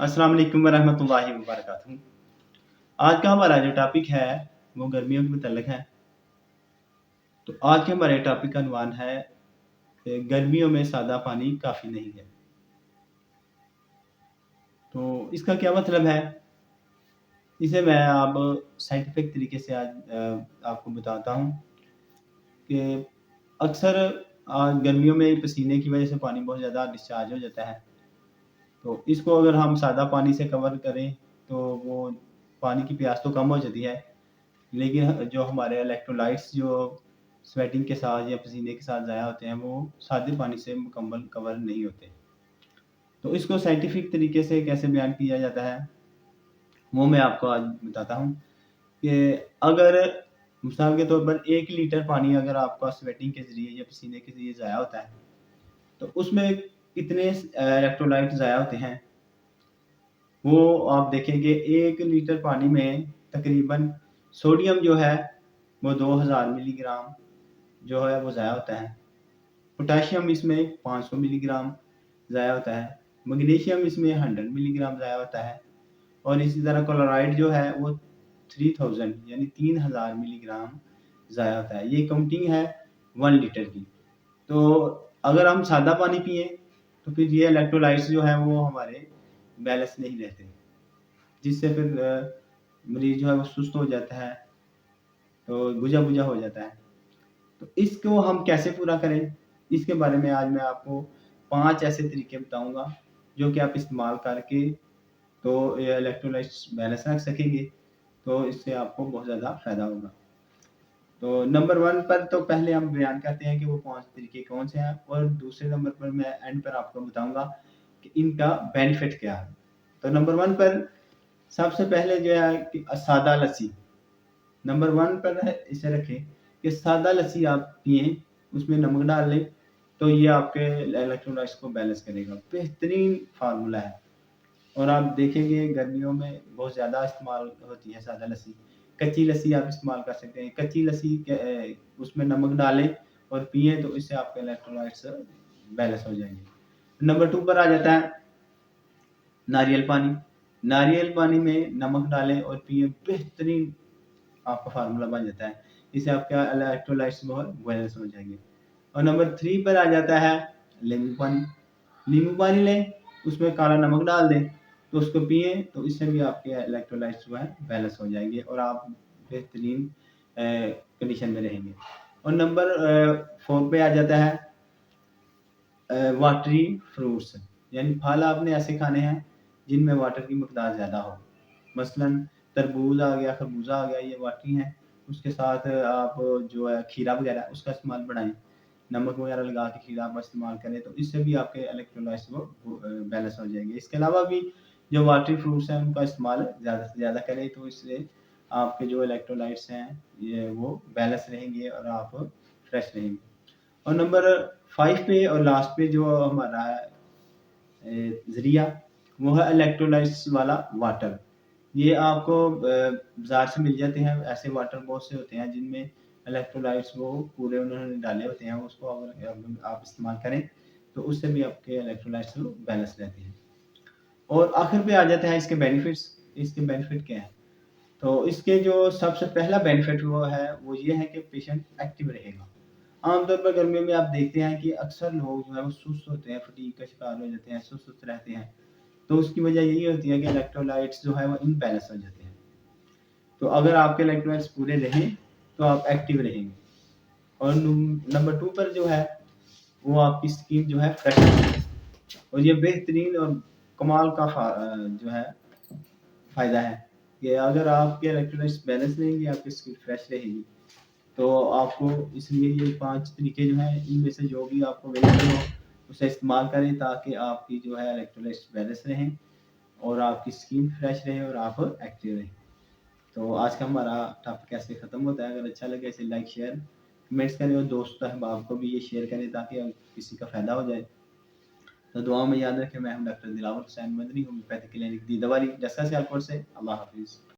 अस्सलाम वालेकुम वरहमतुल्लाहि वबरकातुहू। आज का हमारा जो टॉपिक है वो गर्मियों के मुतल्लिक़ है। तो आज के हमारे टॉपिक का उन्वान है कि गर्मियों में सादा पानी काफ़ी नहीं है। तो इसका क्या मतलब है? इसे मैं अब साइंटिफिक तरीके से आज आपको बताता हूँ कि अक्सर गर्मियों में पसीने की वज़ह से पानी बहुत ज़्यादा डिस्चार्ज हो जाता है। तो इसको अगर हम सादा पानी से कवर करें तो वो पानी की प्यास तो कम हो जाती है, लेकिन जो हमारे इलेक्ट्रोलाइट्स जो स्वेटिंग के साथ या पसीने के साथ ज़ाया होते हैं, वो सादे पानी से मुकम्मल कवर नहीं होते। तो इसको साइंटिफिक तरीके से कैसे बयान किया जाता है, वो मैं आपको आज बताता हूँ कि अगर मिसाल के तौर पर 1 लीटर पानी अगर आपका स्वेटिंग के ज़रिए या पसीने के ज़रिए ज़ाया होता है, तो उसमें कितने इलेक्ट्रोलाइट ज़ाया होते हैं, वो आप देखेंगे 1 लीटर पानी में तकरीबन सोडियम जो है वो 2000 मिलीग्राम जो है वो ज़ाया होता है। पोटेशियम इसमें 500 मिलीग्राम ज़ाया होता है। मैग्नीशियम इसमें 100 मिलीग्राम ज़ाया होता है और इसी तरह क्लोराइड जो है वो 3000 यानी 3000 मिलीग्राम ज़ाया होता है। ये काउंटिंग है 1 लीटर की। तो अगर हम सादा पानी पिएँ तो फिर ये इलेक्ट्रोलाइट्स जो है वो हमारे बैलेंस नहीं रहते, जिससे फिर मरीज़ जो है वो सुस्त हो जाता है, तो बुझा-बुझा हो जाता है। तो इसको हम कैसे पूरा करें? इसके बारे में आज मैं आपको 5 ऐसे तरीके बताऊँगा, जो कि आप इस्तेमाल करके तो ये इलेक्ट्रोलाइट्स बैलेंस रख सकेंगे, तो इससे आपको बहुत ज़्यादा फ़ायदा होगा। तो नंबर 1 पर तो पहले हम बयान करते हैं कि वो 5 तरीके कौन से हैं और दूसरे नंबर पर मैं एंड पर आपको बताऊँगा कि इनका बेनिफिट क्या है। तो नंबर 1 पर सबसे पहले जो है कि सादा लस्सी। नंबर 1 पर है इसे रखें कि सादा लस्सी आप पिएँ, उसमें नमक डाल लें, तो ये आपके इलेक्ट्रोलाइट्स को बैलेंस करेगा। बेहतरीन फ़ॉर्मूला है और आप देखेंगे गर्मियों में बहुत ज़्यादा इस्तेमाल होती है सादा लस्सी। कच्ची लस्सी आप इस्तेमाल कर सकते हैं। कच्ची लस्सी के उसमें नमक डालें और पिएँ तो इससे आपके इलेक्ट्रोलाइट्स बैलेंस हो जाएँगे। नंबर 2 पर आ जाता है नारियल पानी। नारियल पानी में नमक डालें और पिएँ, बेहतरीन आपका फ़ॉर्मूला बन जाता है। इससे आपका इलेक्ट्रोलाइट्स बहुत बैलेंस हो जाएँगे। और नंबर 3 पर आ जाता है नींबू पानी। नींबू पानी लें, उसमें काला नमक डाल दें, तो उसको पिएँ, तो इससे भी आपके इलेक्ट्रोलाइट्स जो है बैलेंस हो जाएँगे और आप बेहतरीन कंडीशन में रहेंगे। और नंबर 4 पे आ जाता है वाटरी फ्रूट्स, यानी फल आपने ऐसे खाने हैं जिनमें वाटर की मकदार ज़्यादा हो। मसलन तरबूज आ गया, खरबूजा आ गया, ये वाटरी हैं। उसके साथ आप जो है खीरा वगैरह उसका इस्तेमाल बढ़ाएँ। नमक वगैरह लगा के खीरा आप इस्तेमाल करें तो इससे भी आपके इलेक्ट्रोलाइट्स वो बैलेंस हो जाएँगे। इसके अलावा भी जो वाटरी फ्रूट्स हैं उनका इस्तेमाल ज़्यादा से ज़्यादा करें, तो इससे आपके जो इलेक्ट्रोलाइट्स हैं ये वो बैलेंस रहेंगे और आप फ्रेश रहेंगे। और नंबर 5 पे और लास्ट पे जो हमारा है ज़रिया, वो है इलेक्ट्रोलाइट्स वाला वाटर। ये आपको बाज़ार से मिल जाते हैं, ऐसे वाटर बहुत से होते हैं जिनमें इलेक्ट्रोलाइट्स वो पूरे उन्होंने डाले होते हैं, उसको अगर आप इस्तेमाल करें, तो उससे भी आपके इलेक्ट्रोलाइट्स वो बैलेंस रहते हैं। और आखिर पे आ जाते हैं इसके बेनिफिट्स। इसके बेनिफिट क्या हैं? तो इसके जो सबसे पहला बेनिफिट वो है, वो ये है कि पेशेंट एक्टिव रहेगा। आमतौर पर गर्मियों में आप देखते हैं कि अक्सर लोग जो है वो सुस्त होते हैं, फटीग का शिकार हो जाते हैं, सुस्त-सुस्त रहते हैं। तो उसकी वजह यही होती है कि इलेक्ट्रोलाइट्स जो है वो इम्बैलेंस हो जाते हैं। तो अगर आपके इलेक्ट्रोलाइट्स पूरे रहें, तो आप एक्टिव रहेंगे। और नंबर 2 पर जो है, वो आपकी स्किन जो है फ्रेश रहेगी और ये बेहतरीन और कमाल का जो है फ़ायदा है कि अगर आपके इलेक्ट्रोलाइट्स बैलेंस रहेंगे, आपकी स्किन फ्रेश रहेगी। तो आपको इसलिए ये 5 तरीके जो हैं, इनमें से जो भी आपको अवेलेबल हो, उसे इस्तेमाल करें ताकि आपकी जो है इलेक्ट्रोलाइट्स बैलेंस रहें और आपकी स्किन फ्रेश रहे और आप एक्टिव रहें। तो आज का हमारा टॉपिक ऐसे ख़त्म होता है। अगर अच्छा लगे इसे लाइक, शेयर, कमेंट्स करें और दोस्त अहबाब को भी ये शेयर करें ताकि किसी का फ़ायदा हो जाए। तो दुआ में याद रखें, मैं हूँ doctor Dilawar Hussain Madani, homeopathic clinic Didawali, Jassa Sialkot से। अल्लाह हाफ़िज़।